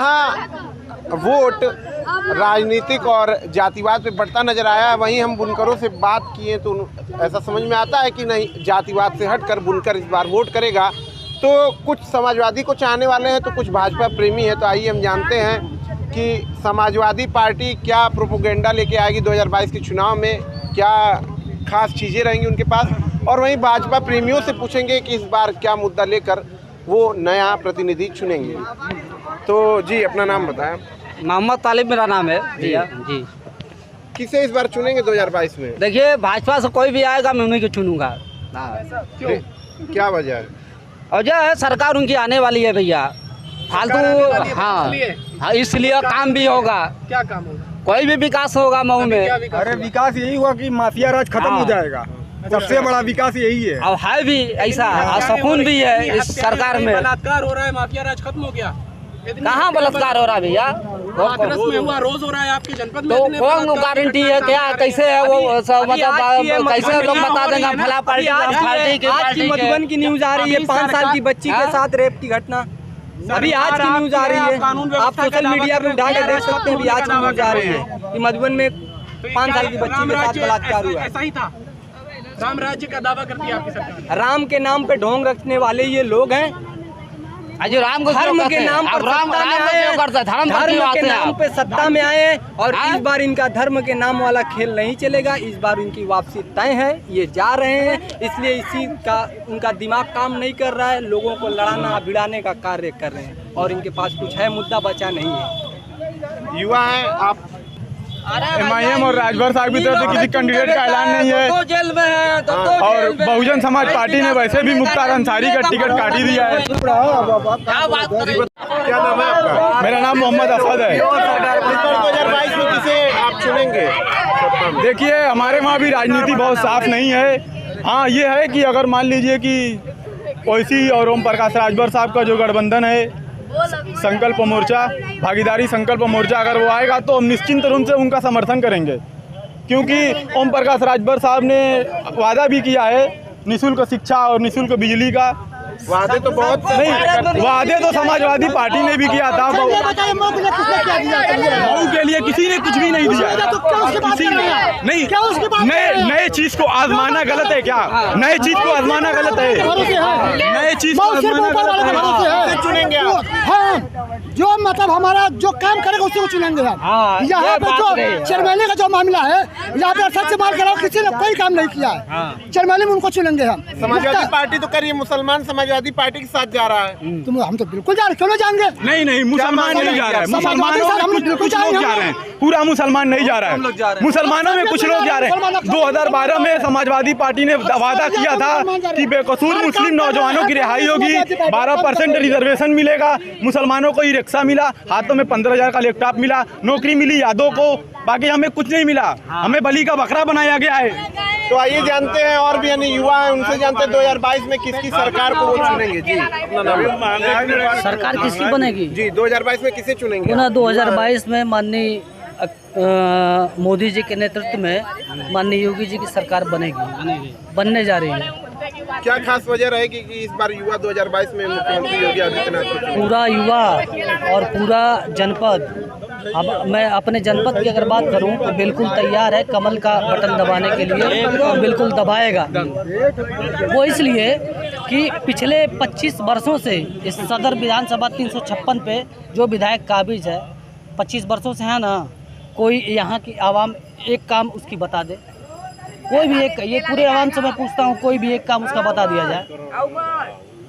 जहां वोट राजनीतिक और जातिवाद पे बढ़ता नजर आया, वहीं हम बुनकरों से बात किए तो ऐसा समझ में आता है कि नहीं, जातिवाद से हटकर बुनकर इस बार वोट करेगा। तो कुछ समाजवादी को चाहने वाले हैं तो कुछ भाजपा प्रेमी है। तो आइए हम जानते हैं कि समाजवादी पार्टी क्या प्रोपोगेंडा लेके आएगी 2022 के चुनाव में, क्या खास चीज़ें रहेंगी उनके पास, और वहीं भाजपा प्रेमियों से पूछेंगे कि इस बार क्या मुद्दा लेकर वो नया प्रतिनिधि चुनेंगे। तो जी अपना नाम बताएं। मोहम्मद तालिब मेरा नाम है भैया जी। किसे इस बार चुनेंगे 2022 में? देखिए भाजपा से कोई भी आएगा मैं उन्हीं को चुनूंगा। क्यों, क्या वजह है? और जो है सरकार उनकी आने वाली है भैया, फालतू। हाँ इसलिए काम भी होगा। क्या काम होगा? कोई भी विकास होगा मऊ में। अरे विकास यही हुआ कि माफिया राज खत्म हो जाएगा, सबसे बड़ा विकास यही है। और है भी ऐसा, सुकून भी है इस सरकार में। बलात्कार हो रहा है, माफिया राज खत्म हो गया। कहाँ बलात्कार हो रहा है भैया? में हुआ, रोज हो रहा है आपके जनपद में। तो कौन गारंटी है क्या, कैसे है वो मतलब कैसे लोग बता देंगे फला पार्टी आज की मधुबन की न्यूज आ रही है, 5 साल की बच्ची के साथ रेप की घटना अभी आज की न्यूज आ रही है। आप सोशल मीडिया पे उठा के देख सकते हैं, अभी आज की न्यूज आ रही है कि मधुबन में 5 साल की बच्ची के साथ बलात्कार हुआ। ऐसा ही था, राम राज्य का दावा करती है आपकी सरकार। राम के नाम पे ढोंग रखने वाले ये लोग हैं। राम को धर्म के नाम पर धर्म के नाम पे सत्ता में आए, और इस बार इनका धर्म के नाम वाला खेल नहीं चलेगा। इस बार उनकी वापसी तय है, ये जा रहे हैं, इसलिए इसी का उनका दिमाग काम नहीं कर रहा है। लोगों को लड़ाना भिड़ाने का कार्य कर रहे हैं, और इनके पास कुछ है मुद्दा बचा नहीं है। युवा है आप, MIM और राजभर साहब की तरफ से किसी कैंडिडेट का ऐलान नहीं है, तो जेल में है, तो और बहुजन समाज पार्टी ने वैसे भी मुख्तार अंसारी का टिकट काट ही दिया है। क्या बात करें? क्या नाम है आपका? मेरा नाम मोहम्मद अफद है। 2022 में किसे आप चुनेंगे? देखिए हमारे वहाँ भी राजनीति बहुत साफ नहीं है। हाँ ये है कि अगर मान लीजिए कि ओवैसी और ओम प्रकाश राजभर साहब का जो गठबंधन है, संकल्प मोर्चा, भागीदारी संकल्प मोर्चा, अगर वो आएगा तो हम निश्चिंत रूप से उनका समर्थन करेंगे, क्योंकि ओम प्रकाश राजभर साहब ने वादा भी किया है निःशुल्क शिक्षा और निःशुल्क बिजली का। वादे तो बहुत नहीं, वादे तो समाजवादी पार्टी ने भी किया था। मऊ के लिए किसी ने कुछ भी नहीं दिया, किसी ने नहीं। नए चीज को आजमाना गलत है क्या? नए चीज को आजमाना गलत है, नए चीज को आजमाना गलत है। चुनेंगे आप? हाँ, जो मतलब हमारा जो काम करेगा उसी को चुनेंगे हम। यहाँ पे जो चरमैली का जो मामला है, यहाँ पे सच मार कर किसी ने कोई काम नहीं किया है, चरमैली में उनको चुनेंगे हम। समाजवादी पार्टी तो करिए, मुसलमान समाजवादी पार्टी के साथ जा रहा है। तुम हम तो बिल्कुल जा रहे, क्यों जाएंगे? नहीं मुसलमान नहीं जा रहा है, मुसलमानों में कुछ लोग जा रहे हैं, पूरा मुसलमान नहीं जा रहा है, मुसलमानों में कुछ लोग जा रहे हैं। 2012 में समाजवादी पार्टी ने वादा किया था कि बेकसूर मुस्लिम नौजवानों की रिहाई होगी, 12% रिजर्वेशन मिलेगा, मुसलमानों को ही रिक्शा मिला, हाथों में 15,000 का लैपटॉप मिला, नौकरी मिली यादों को, बाकी हमें कुछ नहीं मिला, हमें बलि का बकरा बनाया गया है। तो आइए जानते हैं, और भी यानी युवा है उनसे जानते हैं 2022 में किसकी सरकार को वो चुनेंगे। जी अपना नाम। सरकार किसकी बनेगी जी 2022 में किसे चुनेंगे? 2022 में माननीय मोदी जी के नेतृत्व में माननीय योगी जी की सरकार बनने जा रही है। क्या खास वजह रहेगी कि इस बार युवा 2022 में मुख्यमंत्री योगी आदित्यनाथ को चुनेंगे? पूरा युवा और पूरा जनपद, अब मैं अपने जनपद की अगर बात करूं तो बिल्कुल तैयार है कमल का बटन दबाने के लिए, और बिल्कुल दबाएगा। वो इसलिए कि पिछले 25 वर्षों से इस सदर विधानसभा 356 पे जो विधायक काबिज है, 25 वर्षों से है ना, कोई यहाँ की आवाम एक काम उसकी बता दे, कोई भी एक, ये पूरे आवाम से मैं पूछता हूँ, कोई भी एक काम उसका बता दिया जाए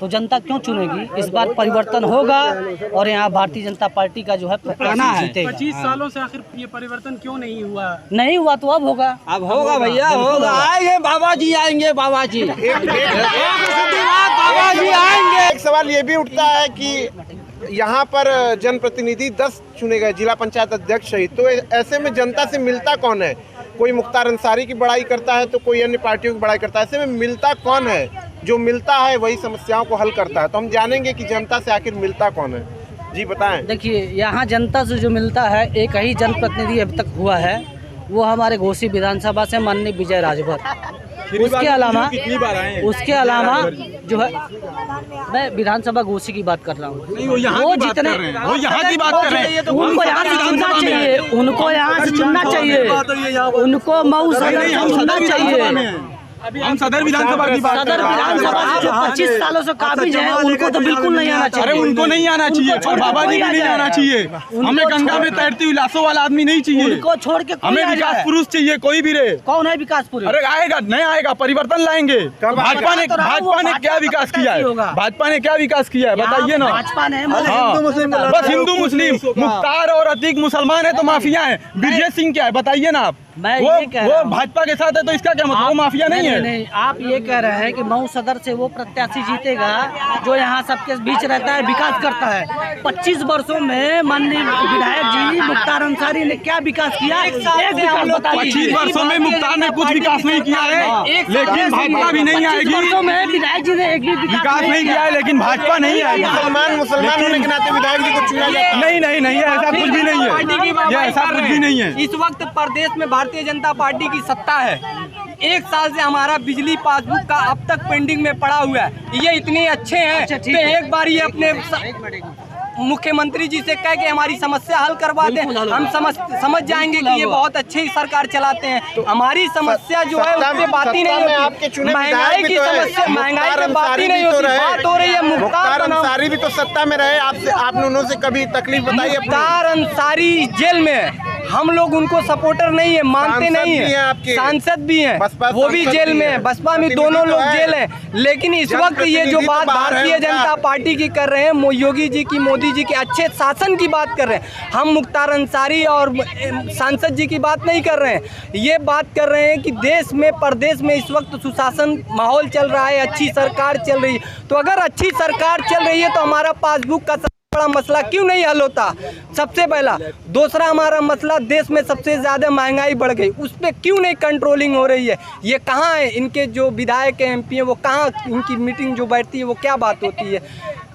तो जनता क्यों चुनेगी? इस बार परिवर्तन होगा, और यहाँ भारतीय जनता पार्टी का जो है प्रत्याशी जीतेगा। 25 सालों से आखिर ये परिवर्तन क्यों नहीं हुआ? नहीं हुआ तो अब होगा, अब होगा भैया, होगा। आएंगे बाबा जी, आएंगे बाबा जी, बाबा जी आएंगे। एक सवाल ये भी उठता है कि यहाँ पर जनप्रतिनिधि 10 चुने गए, जिला पंचायत अध्यक्ष सहित, तो ऐसे में जनता से मिलता कौन है? कोई मुख्तार अंसारी की बड़ाई करता है तो कोई अन्य पार्टियों की बड़ाई करता है, ऐसे में मिलता कौन है? जो मिलता है वही समस्याओं को हल करता है। तो हम जानेंगे कि जनता से आखिर मिलता कौन है। जी बताएं। देखिए यहाँ जनता से जो मिलता है, एक ही जनप्रतिनिधि अभी तक हुआ है, वो हमारे घोसी विधानसभा से माननीय विजय राजभर। उसके अलावा जो है, मैं विधानसभा घोषी की बात कर रहा हूँ। वो जितने वो यहाँ की बात कर रहे हैं, उनको यहाँ से चुनना चाहिए, उनको यहाँ से चुनना चाहिए, उनको मऊ सदर से चुनना चाहिए। हम सदर विधानसभा की बात कर सदर रहे हैं। विधानसभा जो 25 सालों से काबिज है, उनको तो बिल्कुल नहीं आना चाहिए। अरे उनको नहीं आना चाहिए, और बाबा जी भी नहीं आना चाहिए। हमें गंगा में तैरती हुई लाशों वाला आदमी नहीं चाहिए, उनको छोड़ के हमें विकास पुरुष चाहिए, कोई भी रहे। कौन है विकास पुरुष? अरे आएगा, नहीं आएगा, परिवर्तन लाएंगे। भाजपा ने क्या विकास किया है? भाजपा ने क्या विकास किया है बताइए ना। भाजपा ने बस हिंदू मुस्लिम, मुख्तार और अतीक मुसलमान है तो माफिया है। ब्रजेश सिंह क्या है बताइए ना आप। मैं ये कह रहा वो हूँ, भाजपा के साथ है तो इसका क्या मतलब, वो माफिया नहीं है। नहीं, आप ये कह रहे हैं कि मऊ सदर से वो प्रत्याशी जीतेगा जो यहाँ सबके बीच रहता है, विकास करता है। 25 वर्षों में माननीय विधायक जी मुख्तार अंसारी ने क्या विकास किया? एक विकास बताइए। 25 वर्षों में मुख्तार ने कुछ विकास नहीं किया है, लेकिन भाजपा भी नहीं आएगी। 25 वर्षों में विधायक जी ने एक भी विकास नहीं किया है, लेकिन भाजपा नहीं आएगी। मुसलमान होने के नाते विधायक जी को चुना जाता है। नहीं, ऐसा कुछ भी नहीं है, ये ऐसा कुछ भी नहीं है। इस वक्त प्रदेश में भारतीय जनता पार्टी की सत्ता है। 1 साल से हमारा बिजली पासबुक का अब तक पेंडिंग में पड़ा हुआ है। ये इतने अच्छे हैं तो एक बार ये अपने मुख्यमंत्री जी से कह के हमारी समस्या हल करवा दें, हम समझ जाएंगे कि ये बहुत अच्छी सरकार चलाते हैं। हमारी समस्या जो है उससे बात ही नहीं होती, महंगाई की समस्या, महंगाई पे बात ही नहीं होती, बात हो रही है मुख्तार अंसारी भी तो सत्ता में रहे, आपने उन्होंने कभी तकलीफ बताई? मुख्तार अंसारी जेल में, हम लोग उनको सपोर्टर नहीं है, मानते नहीं है। सांसद भी हैं, वो भी जेल में है, बसपा में दोनों लोग जेल हैं। लेकिन इस वक्त ये जो बात भारतीय जनता पार्टी की कर रहे हैं, योगी जी की, मोदी जी के अच्छे शासन की बात कर रहे हैं, हम मुख्तार अंसारी और सांसद जी की बात नहीं कर रहे हैं। ये बात कर रहे हैं कि देश में, प्रदेश में इस वक्त सुशासन माहौल चल रहा है, अच्छी सरकार चल रही है। तो अगर अच्छी सरकार चल रही है तो हमारा पासबुक का बड़ा मसला क्यों नहीं हल होता? सबसे पहला। दूसरा हमारा मसला, देश में सबसे ज़्यादा महंगाई बढ़ गई, उस पर क्यों नहीं कंट्रोलिंग हो रही है? ये कहाँ है? इनके जो विधायक MP हैं वो कहाँ, इनकी मीटिंग जो बैठती है वो क्या बात होती है?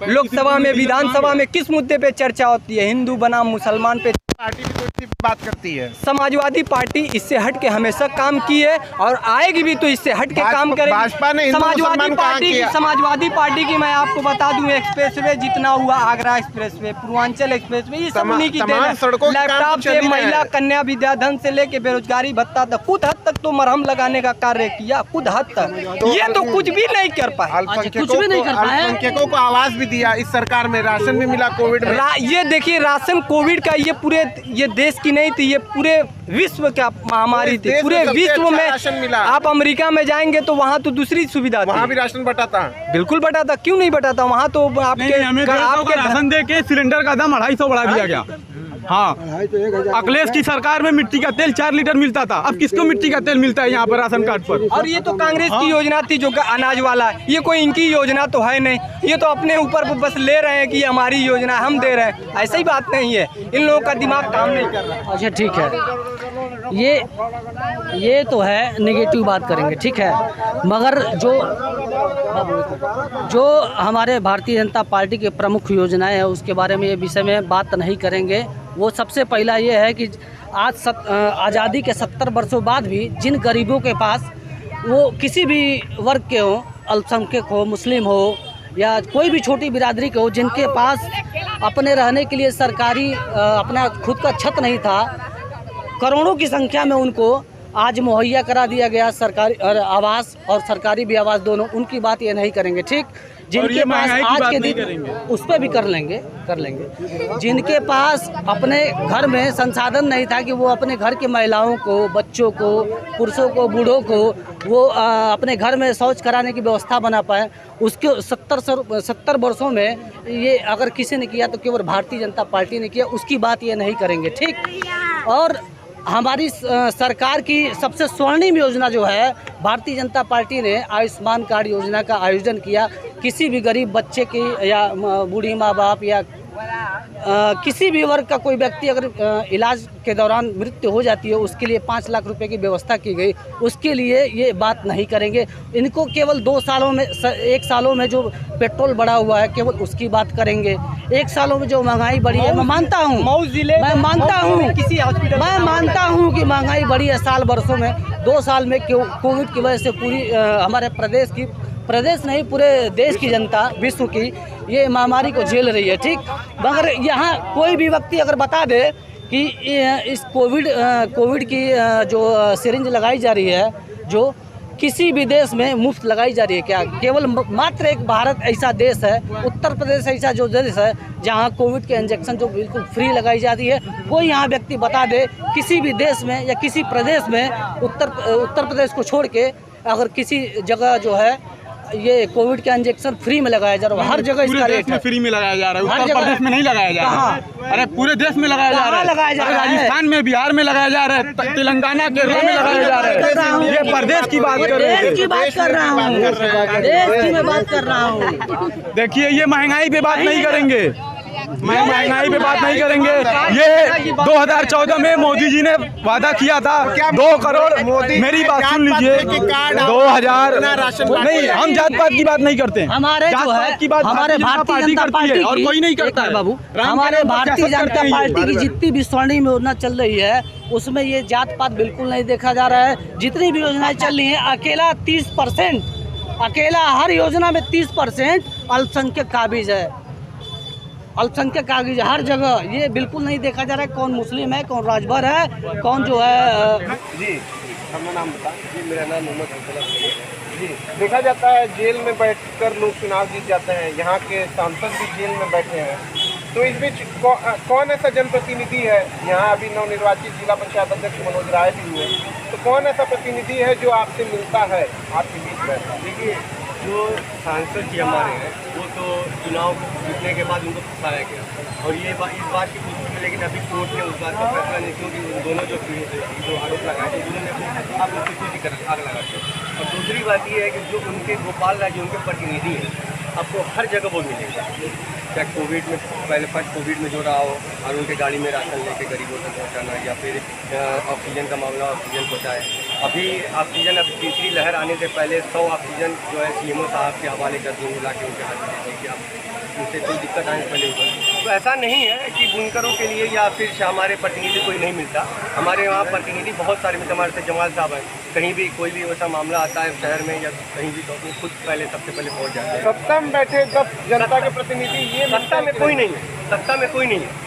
लोकसभा में, विधानसभा में किस मुद्दे पे चर्चा होती है? हिंदू बनाम मुसलमान पे पार्टी भी कोई बात करती है। समाजवादी पार्टी इससे हट के हमेशा काम की है और आएगी भी तो इससे हट के काम करेगी। भाजपा ने समाजवादी पार्टी की मैं आपको बता दूं, एक्सप्रेसवे जितना हुआ, आगरा एक्सप्रेसवे, पूर्वांचल एक्सप्रेसवे, ये सब उन्हीं की देन है। लैपटॉप से महिला कन्या विद्याधन से लेके बेरोजगारी भत्ता तक, कुछ हद तक तो मरहम लगाने का कार्य किया, कुछ हद तक। ये तो कुछ भी नहीं कर पाए, अल्पसंख्यकों को आवाज भी दिया इस सरकार में, राशन भी मिला कोविड में। ये देखिए, राशन कोविड का ये पूरे, ये देश की नहीं थी, ये पूरे विश्व का महामारी थी। पूरे विश्व में आप अमेरिका में जाएंगे तो वहाँ तो दूसरी सुविधा थी, वहाँ भी राशन बटाता है। बिल्कुल बटाता, क्यों नहीं बटाता? वहाँ तो आपके राशन दे के सिलेंडर का दाम 250 बढ़ा दिया गया। हाँ, अखिलेश की सरकार में मिट्टी का तेल 4 लीटर मिलता था, अब किसको मिट्टी का तेल मिलता है यहाँ पर राशन कार्ड पर? और ये तो कांग्रेस की योजना थी जो अनाज वाला, ये कोई इनकी योजना तो है नहीं, ये तो अपने ऊपर बस ले रहे हैं कि हमारी योजना हम दे रहे हैं। ऐसी बात नहीं है, इन लोगों का दिमाग काम नहीं कर रहा। अच्छा ठीक है, ये तो है नेगेटिव बात करेंगे, ठीक है, मगर जो हमारे भारतीय जनता पार्टी की प्रमुख योजनाएं हैं उसके बारे में, ये विषय में बात नहीं करेंगे। वो सबसे पहला ये है कि आज आज़ादी के 70 वर्षों बाद भी जिन गरीबों के पास, वो किसी भी वर्ग के हों, अल्पसंख्यक हो, मुस्लिम हो या कोई भी छोटी बिरादरी के हो, जिनके पास अपने रहने के लिए सरकारी अपना खुद का छत नहीं था, करोड़ों की संख्या में उनको आज मुहैया करा दिया गया सरकारी आवास और सरकारी भी आवास दोनों। उनकी बात ये नहीं करेंगे, ठीक। जिनके पास आज के दिन, उस पर भी कर लेंगे। जिनके पास अपने घर में संसाधन नहीं था कि वो अपने घर की महिलाओं को, बच्चों को, पुरुषों को, बूढ़ों को वो अपने घर में शौच कराने की व्यवस्था बना पाए, उसके 70 वर्षों में ये अगर किसी ने किया तो केवल भारतीय जनता पार्टी ने किया, उसकी बात ये नहीं करेंगे, ठीक। और हमारी सरकार की सबसे स्वर्णिम योजना जो है, भारतीय जनता पार्टी ने आयुष्मान कार्ड योजना का आयोजन किया। किसी भी गरीब बच्चे की या बूढ़ी माँ बाप या किसी भी वर्ग का कोई व्यक्ति अगर इलाज के दौरान मृत्यु हो जाती है, उसके लिए 5 लाख रुपए की व्यवस्था की गई, उसके लिए ये बात नहीं करेंगे। इनको केवल 2 सालों में 1 सालों में जो पेट्रोल बढ़ा हुआ है केवल उसकी बात करेंगे। 1 सालों में जो महंगाई बढ़ी है, मैं मानता हूँ कि महंगाई बढ़ी है साल बरसों में। 2 साल में कोविड की वजह से पूरी हमारे प्रदेश नहीं पूरे देश की जनता, विश्व की ये महामारी को झेल रही है, ठीक। मगर यहाँ कोई भी व्यक्ति अगर बता दे कि इस कोविड की जो सिरिंज लगाई जा रही है, जो किसी भी देश में मुफ्त लगाई जा रही है क्या? केवल मात्र एक भारत ऐसा देश है, उत्तर प्रदेश ऐसा जो देश है जहाँ कोविड के इंजेक्शन जो बिल्कुल फ्री लगाई जाती है। कोई यहाँ व्यक्ति बता दे किसी भी देश में या किसी प्रदेश में, उत्तर प्रदेश को छोड़ के अगर किसी जगह जो है ये कोविड का इंजेक्शन फ्री में लगाया जा रहा है। हर जगह इसका रेट है, फ्री में लगाया जा रहा है। उत्तर प्रदेश में नहीं लगाया जा रहा है, अरे पूरे देश में लगाया जा रहा है। राजस्थान में, बिहार में लगाया जा रहा है, तेलंगाना केरल में लगाया जा रहा है। ये प्रदेश की बात कर रहे हैं, देश की बात कर रहा हूँ, देश की मैं बात कर रहा हूँ। देखिए ये महंगाई पे बात नहीं करेंगे, महंगाई पे बात नहीं करेंगे। ये 2014 में मोदी जी ने वादा किया था 2 करोड़। मोदी मेरी बात सुन लीजिए, 2000 नहीं, हम जात पात की बात नहीं करते हैं। हमारे जो है की बात हमारे भारतीय जनता पार्टी और कोई नहीं करता है बाबू। हमारे भारतीय जनता पार्टी की जितनी भी स्वर्णिम योजना चल रही है उसमें ये जात पात बिल्कुल नहीं देखा जा रहा है। जितनी भी योजनाएं चल रही है अकेला 30%, अकेला हर योजना में 30% अल्पसंख्यक काबिज है, अल्पसंख्यक कागज हर जगह। ये बिल्कुल नहीं देखा जा रहा है कौन मुस्लिम है, कौन राजभर है, कौन जो है। जी अपना नाम बता। जी मेरा नाम मोहम्मद जी। देखा जाता है जेल में बैठकर लोग चुनाव जीत जाते हैं, यहाँ के सांसद भी जेल में बैठे हैं, तो इस बीच कौन ऐसा जनप्रतिनिधि है, यहाँ अभी नवनिर्वाचित जिला पंचायत अध्यक्ष मनोज राय भी हुए, तो कौन ऐसा प्रतिनिधि है जो आपसे मिलता है, आपके बीच में? देखिए जो सांसद जी हमारे हैं वो तो चुनाव जीतने के बाद उनको फंसाया गया और ये इस बात की पुष्टि में, लेकिन अभी कोर्ट ने उस बात का फैसला नहीं, क्योंकि दोनों जो आरोप लगाए थे उन्होंने अपने आप को किसी की आग लगा दी। और दूसरी बात ये है कि जो उनके गोपाल राय जो उनके प्रतिनिधि हैं आपको हर जगह वो मिलेगा, चाहे कोविड में पहले फर्स्ट कोविड में जो रहा हो और उनके गाड़ी में राशन लेके गरीबों तक पहुँचाना, या फिर ऑक्सीजन का मामला ऑक्सीजन पहुँचाए। अभी ऑक्सीजन अब तीसरी लहर आने से पहले 100 ऑक्सीजन जो है CMO साहब के हवाले कर दूँगी, ला के उनके हाथ में दीजिए कि आप उनसे कोई दिक्कत आने से पहले ऊपर। तो ऐसा नहीं है कि बुनकरों के लिए या फिर हमारे प्रतिनिधि कोई नहीं मिलता, हमारे वहाँ प्रतिनिधि बहुत सारे मिलते। हमारे से जमाल साहब हैं, कहीं भी कोई भी वैसा मामला आता है शहर में या कहीं भी, तो खुद सबसे पहले पहुँच जाते हैं। सत्ता में बैठे तब जनता के प्रतिनिधि ये सत्ता में कोई नहीं है, सत्ता में कोई नहीं है।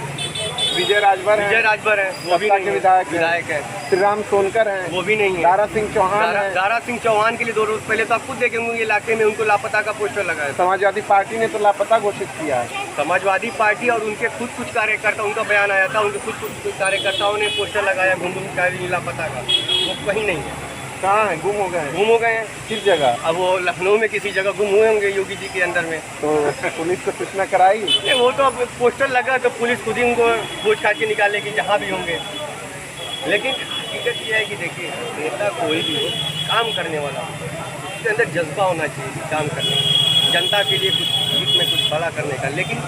विजय राजभर हैं, वो भी नहीं, विधायक हैं। श्री राम सोनकर हैं, वो भी नहीं है। दारा सिंह चौहान हैं। दारा सिंह चौहान के लिए 2 रोज पहले तो आप खुद देखेंगे ये इलाके में उनको लापता का पोस्टर लगा है। समाजवादी पार्टी ने तो लापता घोषित किया है। समाजवादी पार्टी और उनके खुद कुछ कार्यकर्ता, उनका बयान आया था, उनके खुद कुछ कार्यकर्ताओं ने पोस्टर लगाया घूम लापता का, वो कहीं नहीं है। कहाँ है? गुम हो गए हैं। किस जगह? अब वो लखनऊ में किसी जगह गुम हुए होंगे योगी जी के अंदर में। तो पुलिस को सूचना कराई? वो तो अब पोस्टर लगा तो पुलिस खुद ही उनको खोज खा के निकालेगी जहाँ भी होंगे। लेकिन हकीकत यह है कि देखिए नेता कोई भी हो, काम करने वाला हो, उसके अंदर जज्बा होना चाहिए काम करने का, जनता के लिए कुछ भला करने का। लेकिन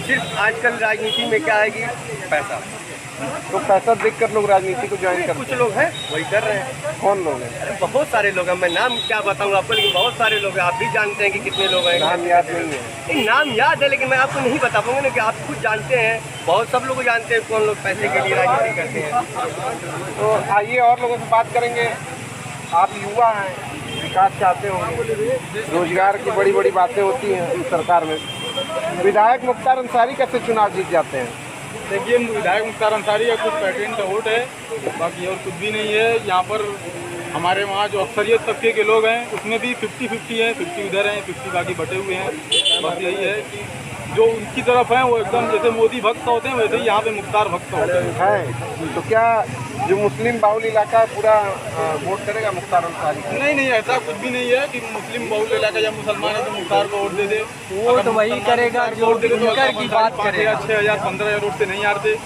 सिर्फ आजकल राजनीति में क्या है कि पैसा, तो पैसा देखकर लोग राजनीति को ज्वाइन करते हैं। कुछ लोग हैं वही कर रहे हैं। कौन लोग हैं? अरे बहुत सारे लोग हैं, मैं नाम क्या बताऊँ आपको, लेकिन बहुत सारे लोग हैं, आप भी जानते हैं कि कितने लोग हैं। नाम याद नहीं है? नाम याद है लेकिन मैं आपको नहीं बता पाऊंगा ना, कि आप खुद जानते हैं, बहुत सब लोग जानते हैं कौन लोग पैसे के लिए राजनीति करते हैं। तो आइए और लोगों से बात करेंगे। आप युवा हैं, विकास चाहते होंगे, रोजगार की बड़ी बड़ी बातें होती हैं सरकार में। विधायक मुख्तार अंसारी कैसे चुनाव जीत जाते हैं? देखिए विधायक मुख्तार अंसारी का कुछ पैटर्न का वोट है, बाकी और कुछ भी नहीं है। यहाँ पर हमारे वहाँ जो अक्सरियत तबके के लोग हैं उसमें भी 50-50 है, 50 उधर हैं, 50 बाकी बटे हुए हैं। बस यही है कि जो उनकी तरफ हैं वो एकदम जैसे मोदी भक्त होते हैं वैसे ही यहाँ पे मुख्तार भक्त होते हैं। तो क्या जो मुस्लिम बाहुल इलाका है पूरा वोट करेगा मुख्तार अंसारी? नहीं, ऐसा कुछ भी नहीं है कि मुस्लिम बहुल इलाका या मुसलमान है तो मुख्तार को वोट दे दे। वो तो वही करेगा जो बुनकर की बात करे। 6,000 15,000 वोट से नहीं हारते।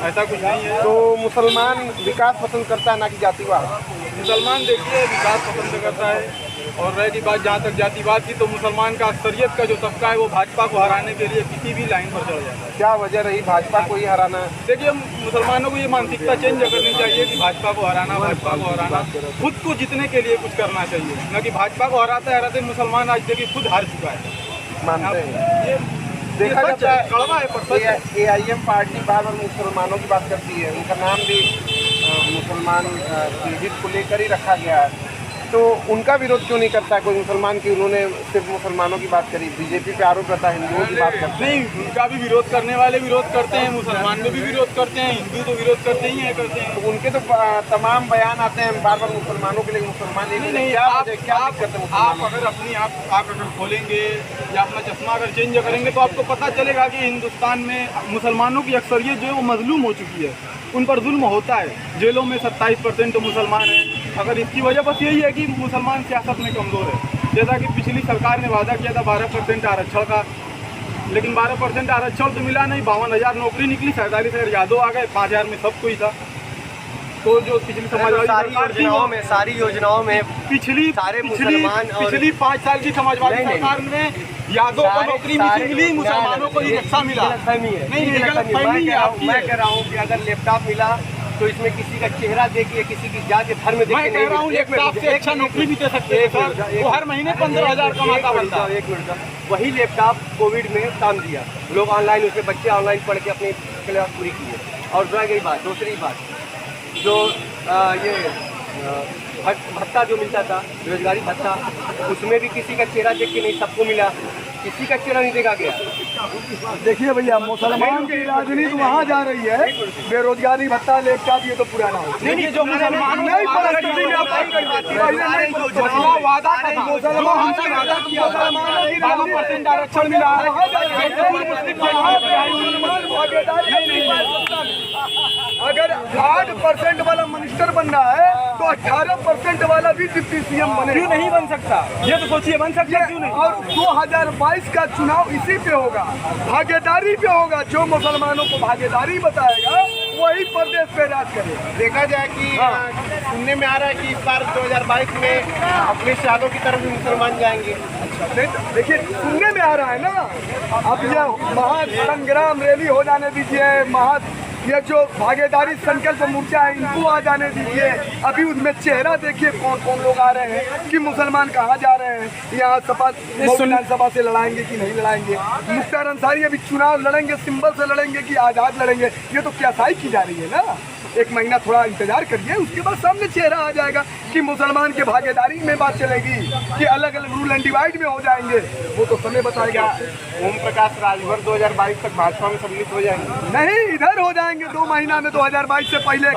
ऐसा कुछ नहीं है। तो मुसलमान विकास पसंद करता है ना कि जातिवाद? मुसलमान देखिए विकास पसंद करता है। और रही बात जहाँ तक जातिवाद की, तो मुसलमान का अक्सरियत का जो तबका है वो भाजपा को हराने के लिए किसी भी लाइन पर चढ़ जाता है। क्या वजह रही भाजपा को ही हराना? देखिए मुसलमानों को ये मानसिकता चेंज करनी चाहिए कि भाजपा को हराना, भाजपा को हराना, खुद को जीतने के लिए कुछ करना चाहिए, न कि भाजपा को हराते मुसलमान आज देखिए खुद हार चुका है। मानते हैं ये देखा जाता है। कड़वा है पर AIM पार्टी बार बार मुसलमानों की बात करती है, उनका नाम भी मुसलमान हित को लेकर ही रखा गया है, तो उनका विरोध क्यों नहीं करता कोई मुसलमान की? उन्होंने सिर्फ मुसलमानों की बात करी, बीजेपी पे आरोप रहता है हिंदुओं की बात करते हैं। नहीं, उनका भी विरोध करने वाले विरोध करते हैं, मुसलमान भी विरोध करते हैं, हिंदू तो विरोध करते ही हैं, करते हैं। तो उनके तो तमाम बयान आते हैं बार बार मुसलमानों के लिए, मुसलमान नहीं, क्या आप दिक्कत है? आप अगर अपनी आप अगर खोलेंगे या अपना चश्मा अगर चेंज करेंगे तो आपको पता चलेगा कि हिंदुस्तान में मुसलमानों की अक्सरियत जो है वो मजलूम हो चुकी है, उन पर जुल्म होता है। जेलों में 27% तो मुसलमान हैं। अगर इसकी वजह बस यही है कि मुसलमान सियासत में कमज़ोर है। जैसा कि पिछली सरकार ने वादा किया था 12% आरक्षण का, लेकिन 12% आरक्षण तो मिला नहीं। 52,000 नौकरी निकली, 47,000 यादव आ गए, 5,000 में सब कोई था। तो जो पिछली समाजवादी सारी योजनाओं में पिछली 5 साल की समाजवादी सरकार में यादव को नौकरी मिली, मुसलमानों को ही रिक्शा मिला। नहीं, गलतफहमी है आपकी। मैं कह रहा हूँ कि अगर लैपटॉप मिला तो इसमें किसी का चेहरा देखिए, किसी की जाति धर्म देखिए। मैं कह रहा हूँ लैपटॉप से अच्छा नौकरी भी दे सकते हैं सर, वो हर महीने 15,000 कमाता बनता। एक मिनट का वही लैपटॉप कोविड में काम दिया, लोग ऑनलाइन, उसके बच्चे ऑनलाइन पढ़ के अपनी क्लास पूरी किए। और दूसरी बात जो ये भत्ता जो मिलता था, बेरोजगारी भत्ता, उसमें भी किसी का चेहरा देख के नहीं सबको मिला, किसी का चेहरा नहीं देखा गया। देखिए भैया, मुसलमान की राजनीति वहाँ जा रही है, बेरोजगारी भत्ता लैपटॉप ये तो पुराना हो। नहीं, जो मुसलमान नहीं वादा किया था 12% आरक्षण मिला, अगर 8% वाला मिनिस्टर बन रहा है तो 18% वाला भी डिप्टी CM बने। क्यों नहीं बन सकता? ये तो सोचिए, बन सकता है, क्यों नहीं? और 2022 का चुनाव इसी पे होगा, भागीदारी पे होगा। जो मुसलमानों को भागीदारी बताएगा वही प्रदेश पे राज करेगा। देखा जाए कि सुनने में आ रहा है कि इस बार 2022 में अपने यादव की तरफ भी मुसलमान जाएंगे। देखिए, सुनने में आ रहा है ना। अब ये महासंग्राम रैली हो जाने दीजिए, ये जो भागीदारी संकल्प मोर्चा है इनको आ जाने दीजिए। अभी उसमें चेहरा देखिए कौन कौन लोग आ रहे हैं, कि मुसलमान कहाँ जा रहे हैं, यहाँ विधानसभा से लड़ाएंगे कि नहीं लड़ाएंगे। मुख्तार अंसारी अभी चुनाव लड़ेंगे, सिंबल से लड़ेंगे कि आज़ाद लड़ेंगे, ये तो क्यासाई की जा रही है ना। एक महीना थोड़ा इंतजार करिए, उसके बाद सामने चेहरा आ जाएगा कि मुसलमान की भागीदारी में बात चलेगी कि अलग अलग रूल एंड डिवाइड में हो जाएंगे, वो तो समय बताएगा। ओम प्रकाश राजभर 2022 तक भाजपा में सम्मिलित हो जाएंगे? नहीं, इधर हो जाएंगे 2 महीना में। 2022 से पहले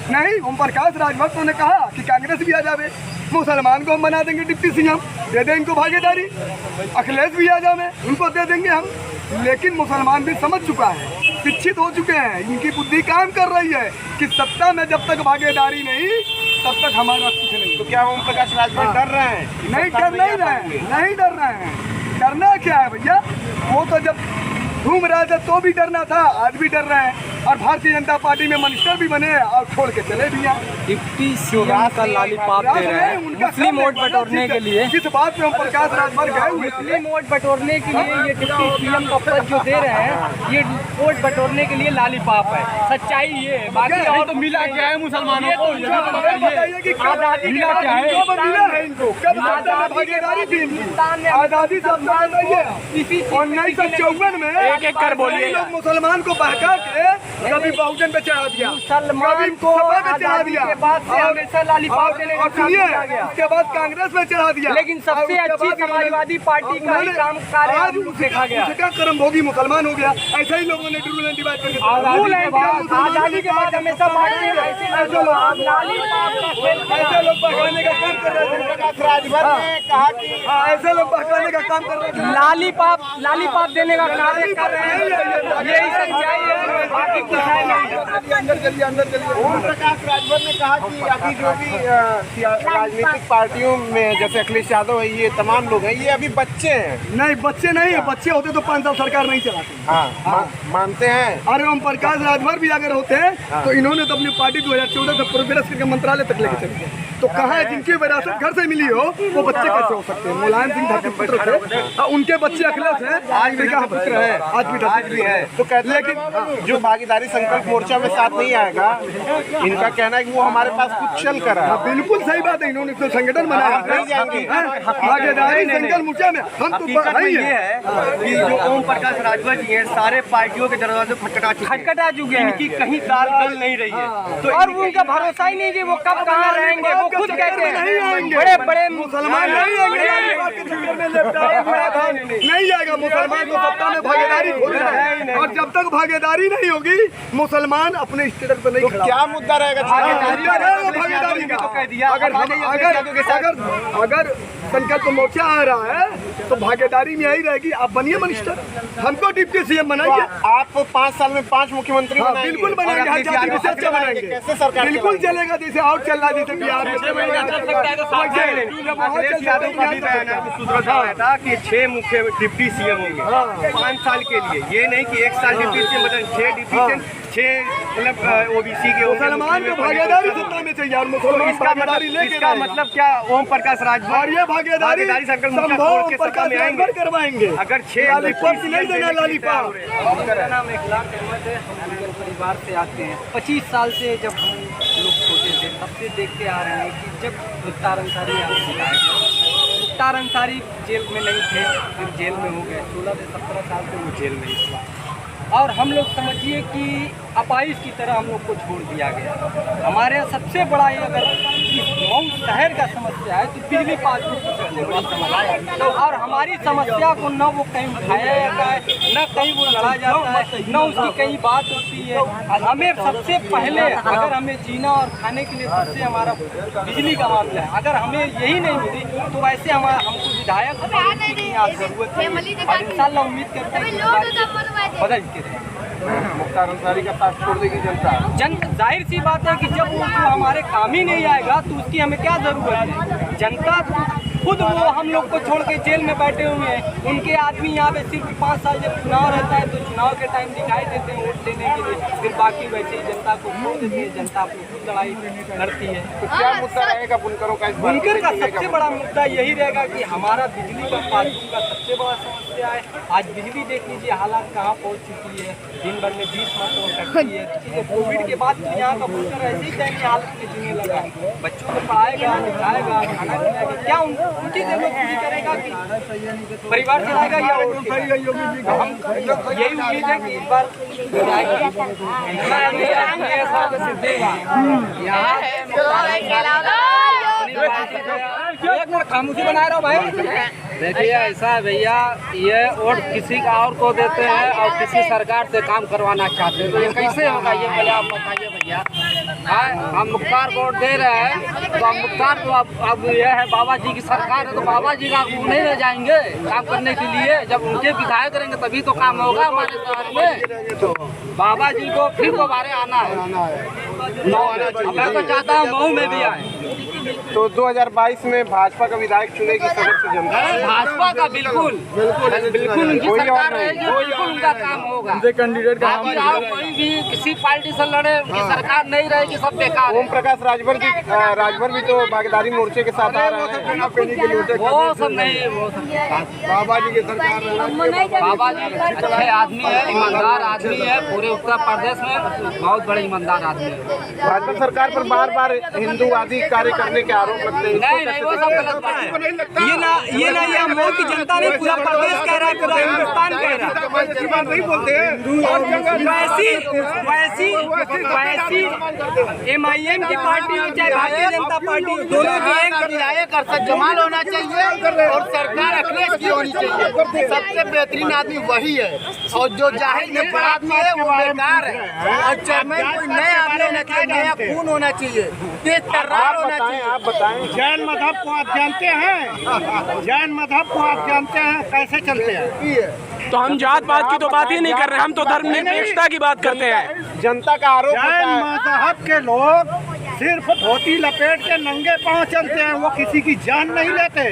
नहीं, ओम प्रकाश राजभर ने कहा कि कांग्रेस भी आ जावे, मुसलमान को हम बना देंगे डिप्टी CM, दे दें इनको भागीदारी। अखिलेश भी आ जावे, उनको दे देंगे हम। लेकिन मुसलमान भी समझ चुका है, शिक्षित हो चुके हैं, इनकी बुद्धि काम कर रही है कि सत्ता में जब तक भागीदारी नहीं तब तक हमारा कुछ नहीं। तो क्या ओम प्रकाश राजभर डर रहे हैं? नहीं, डर नहीं रहे हैं। डरना क्या है भैया? वो तो जब घूम रहा था तो भी डरना था, आज भी डर रहे हैं। और भारतीय जनता पार्टी में मिनिस्टर भी बने और छोड़ के चले भी हैं। डिप्टी CM का लॉलीपॉप दे रहे हैं मुस्लिम वोट बटोरने के लिए। किस बात में हम प्रकाश राजभर गए हुए? मुस्लिम वोट बटोरने के लिए ये डिप्टी CM का पद जो दे रहे हैं, ये वोट बटोरने के लिए लॉलीपॉप है। सच्चाई ये है, बाकी और तो मिला क्या है मुसलमानों को? बताइए कि आजादी मिला क्या है? इनको कब भागीदारी थी इनकी? आजादी से 1954 में एक कर बोलिए। लोग मुसलमान को बहका के कभी बहुजन पे चढ़ा दिया, मुसलमान को आजादी के बाद से हमेशा लॉलीपॉप देने का काम किया गया, उसके बाद कांग्रेस में चढ़ा दिया। लेकिन सबसे अच्छी समाजवादी पार्टी का ही काम कार्य आज देखा गया। उसका कर्म भोगी मुसलमान हो गया। ऐसा ही लोगों ने रूल एंड डिवाइड करके आजादी के बाद हमेशा ऐसे लोग भगाने का काम कर रहे थे। प्रकाश राजभर ने कहा कि ऐसे लोग बहकाने का काम कर रहे हैं। लालीपाप देने का कार्य कर रहे हैं, यही सच्चाई है, बाकी कुछ है नहीं। अंदर चलिए, अंदर चलिए। ओम प्रकाश राजभर ने कहा कि अभी जो भी राजनीतिक पार्टियों में जैसे अखिलेश यादव है, ये तमाम लोग हैं, ये अभी बच्चे हैं। नहीं, बच्चे नहीं है, बच्चे होते तो 5 साल सरकार नहीं चलाती। हाँ, मानते हैं। अरे ओम प्रकाश राजभर भी अगर होते तो इन्होंने तो अपनी पार्टी 2014 से प्रोग्रेस करके मंत्रालय तक लेके चले गए। तो कहाँ है जिनकी विरासत घर से मिली हो वो बच्चे कैसे हो सकते हैं? मुलायम सिंह धरती पुत्र थे, उनके बच्चे अखिलेश हैं, आज भी कहाँ पुत्र है, आज भी है। तो कहते हैं लेकिन जो भागीदारी संकल्प मोर्चा में साथ नहीं आएगा, इनका कहना है कि वो हमारे पास कुछ चल कर रहा है। बिल्कुल सही बात है, इन्होंने तो संगठन बनाया नहीं जाएंगे। भागीदारी संकल्प मोर्चा में हम तो ये है कि जो ओम प्रकाश राजभर जी हैं सारे पार्टियों के दरवाजे खटखटा चुके हैं, इनकी कहीं दाल गल नहीं रही है। तो और उनका भरोसा ही नहीं कि वो कब कहाँ रहेंगे। वो खुद कहते हैं बड़े मुसलमान नहीं आएंगे, नहीं जाएगा मुसलमान को सत्ता में भागीदारी खोजना है। और जब तक भागीदारी नहीं होगी मुसलमान अपने स्टेटस पर नहीं खड़ा। क्या मुद्दा रहेगा? भागीदारी का तो कह दिया। अगर संकल्प मोर्चा आ रहा है तो भागीदारी में यही रहेगी। आप बनिए मिनिस्टर, हमको डिप्टी सीएम बनाइए। आप 5 साल में 5 मुख्यमंत्री बनाएंगे। बिल्कुल बनाएंगे, हर जाति में अच्छा बनाएंगे। कैसे सरकार बिल्कुल चलेगा, जैसे आउट चल रहा है, जैसे बिहार में अखिलेश यादव का भी बयान है था कि 6 मुख्य डिप्टी सीएम होंगे 5 साल के लिए। ये नहीं कि 1 साल डिप्टी सीएम, मतलब 6 डिप्टी सीएम, 6 मतलब ओबीसी के मुसलमान को भागीदारी सत्ता में चाहिए। और मुसलमान भागीदारी लेके इसका मतलब क्या? ओम प्रकाश राजभर और ये भागीदारी संकल्प संभव प्रकाश राजभर करवाएंगे। अगर 6 लॉलीपॉप नहीं देना, लॉलीपॉप। मेरा नाम इखलाक अहमद है, हम मुगल परिवार से आते हैं। 25 साल से जब हम लोग छोटे थे तब से देखते आ रहे हैं कि जब मुख्तार अंसारी मुख्तार अंसारी जेल में नहीं थे, फिर जेल में हो गए। 16 से 17 साल से वो जेल में ही था और हम लोग समझिए कि अपाइश की तरह हम लोग को छोड़ दिया गया। हमारे यहाँ सबसे बड़ा ये अगर गाँव शहर का समस्या है तो बिजली पासबुक की सबसे बड़ी समस्या है। और हमारी समस्या को न वो कहीं उठाया जाता है, न कहीं वो लड़ा जाता है, न उसकी कहीं बात होती है। हमें सबसे पहले अगर हमें जीना और खाने के लिए सबसे हमारा बिजली का मामला है। अगर हमें यही नहीं मिली तो वैसे हमको विधायक की यहाँ जरूरत है और इंशाल्लाह उम्मीद करते हैं कि बदल के रहे। मुख्तार अंसारी का साथ छोड़ देगी जनता। जाहिर सी बात है कि जब वो हमारे काम ही नहीं आएगा तो उसकी हमें क्या ज़रूरत है? जनता खुद वो हम लोग को छोड़ के जेल में बैठे हुए हैं। उनके आदमी यहाँ पे सिर्फ 5 साल जब चुनाव रहता है तो चुनाव के टाइम दिखाई देते हैं वोट देने के लिए, फिर बाकी वैसे ही जनता को छोड़ देते हैं। जनता अपनी खुद लड़ाई लड़ती है। तो क्या मुद्दा रहेगा बुनकरों का? बुनकर का सबसे बड़ा मुद्दा यही रहेगा कि हमारा बिजली का पासबुक का सबसे बड़ा समस्या है। आज बिजली देख लीजिए हालात कहाँ पहुँच चुकी है, दिन भर में 20 मिनट कटती है। कोविड के बाद तो यहाँ का बुनकर ऐसे ही दयनीय हालत में जीने लगा है। बच्चों को पढ़ाएगा, लिखाएगा, खाना खिलाएगा, क्या उनकी जरूरत पूरी करेगा कि परिवार चलाएगा या हम यही उम्मीद है कि इस बार एक मिनट खामोशी बनाए रहो भाई। देखिए ऐसा है भैया, ये वोट किसी का और को देते हैं और किसी सरकार से काम करवाना चाहते हैं, तो ये कैसे होगा? ये पहले आप बताइए भैया। हम मुख्तार वोट दे रहे हैं तो हम मुख्तार तो अब ये है बाबा जी की सरकार है तो बाबा जी का नहीं रह जाएंगे काम करने के लिए। जब उनके विधायक करेंगे तभी तो काम होगा हमारे शहर में। तो बाबा जी को फिर दोबारा आना है। मैं तो चाहता हूँ मऊ में भी आए। तो 2022 में भाजपा का विधायक चुनेगी सदर से जनता। भाजपा का बिल्कुल उनकी सरकार रहेगी, बिल्कुल उनका काम होगा। कैंडिडेट का बाकी आप कोई भी किसी पार्टी से लड़े, उनकी सरकार नहीं रहेगी, सब बेकार है। ओम प्रकाश राजभर भी तो भागीदारी मोर्चे के साथ आ रहे हैं। वो सब नहीं, वो सब बाबा जी की सरकार, बाबा जी अच्छे आदमी है, ईमानदार आदमी है। पूरे उत्तर प्रदेश में बहुत बड़े ईमानदार आदमी है। भाजपा सरकार पर बार-बार हिंदूवादी कार्य करने के आरोप लगते हैं। नहीं, वो सब गलत बात है। ये ना ये मऊ की जनता नहीं, पूरा प्रदेश कह रहा है, पूरा हिंदुस्तान कह रहा है। नहीं बोलते हैं। MIM की पार्टी हो चाहे भारतीय जनता पार्टी हो, दोनों की एक विधायक अरशद जमाल होना चाहिए और सरकार अखिलेश की होनी चाहिए। सबसे बेहतरीन आदमी वही है और जो जाहिर में आदमी है वो बेकार है। और चेयरमैन कोई नया आदमी होना चाहिए, नया खून होना चाहिए, तेज तर्रार होना चाहिए। आप बताएं, जैन मजहब को आप जानते हैं? जैन मजहब को आप जानते हैं कैसे चलते हैं? तो हम जात पात की तो बात ही नहीं कर रहे, हम तो धर्मनिरपेक्षता की बात करते हैं। जनता का आरोप होता जैन है मजहब के लोग सिर्फ धोती लपेट के नंगे पांव चलते हैं, वो किसी की जान नहीं लेते,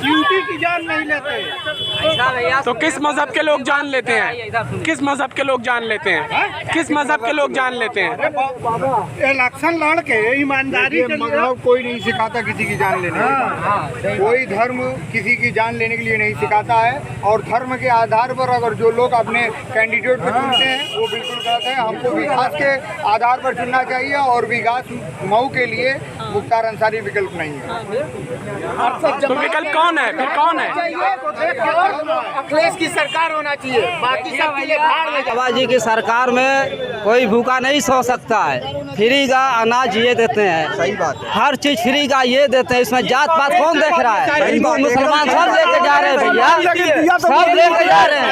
ड्यूटी की जान नहीं लेते। तो किस मजहब के लोग जान लेते हैं? किस मजहब के लोग जान लेते हैं? किस मजहब के लोग जान लेते हैं? इलेक्शन लड़ के ईमानदारी के मजहब कोई नहीं सिखाता किसी की जान लेने के। कोई धर्म किसी की जान लेने के लिए नहीं सिखाता है, और धर्म के आधार पर अगर जो लोग अपने कैंडिडेट को चुनते हैं वो बिल्कुल गलत है। हमको विकास के आधार पर चुनना चाहिए, और विकास मऊ के लिए मुख्तार अंसारी विकल्प नहीं है। तो विकल्प कौन है? फिर कौन है? अखिलेश की सरकार होना चाहिए, बाकी सब के लिए भाड़ में बाबा जी की सरकार में कोई भूखा नहीं सो सकता है। फ्री का अनाज ये देते हैं, सही बात है। हर चीज फ्री का ये देते हैं। इसमें जात पात कौन देख रहा है? हिंदू मुसलमान सब लेके जा रहे हैं भैया, सब लेके जा रहे हैं।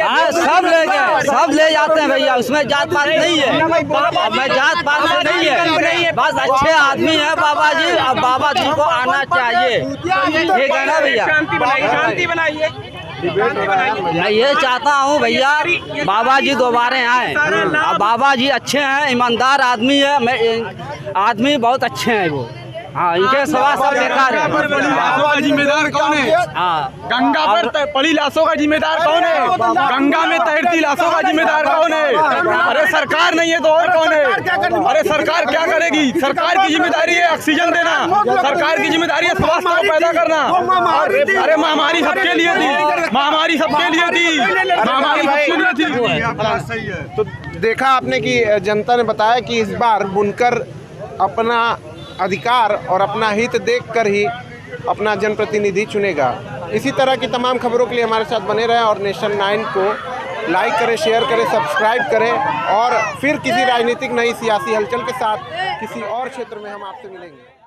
हाँ, सब ले जाते हैं भैया, उसमें जात पात नहीं है। मैं जात पात से नहीं है, बस अच्छे आदमी है बाबा जी। अब बाबा जी को आना चाहिए, ठीक है ना भैया? शांति बनाइए। मैं ये चाहता हूँ भैया बाबा जी दोबारा आए। अब बाबा जी अच्छे हैं, ईमानदार आदमी है, मैं आदमी बहुत अच्छे हैं वो। हाँ, इनके सवा सब बेकार है। लाशों का जिम्मेदार कौन है? हाँ, गंगा पर पड़ी लाशों का जिम्मेदार कौन है? गंगा में तैरती लाशों का जिम्मेदार कौन है? अरे सरकार नहीं है तो और कौन है? अरे सरकार क्या करेगी? सरकार की जिम्मेदारी है ऑक्सीजन देना, सरकार की जिम्मेदारी है स्वास्थ्य को पैदा करना। अरे महामारी सबके लिए थी, महामारी सबके लिए थी, महामारी सबके लिए थी। तो देखा आपने कि जनता ने बताया कि इस बार बुनकर अपना अधिकार और अपना हित देखकर ही अपना जनप्रतिनिधि चुनेगा। इसी तरह की तमाम खबरों के लिए हमारे साथ बने रहें और नेशन 9 को लाइक करें, शेयर करें, सब्सक्राइब करें, और फिर किसी राजनीतिक नई सियासी हलचल के साथ किसी और क्षेत्र में हम आपसे मिलेंगे।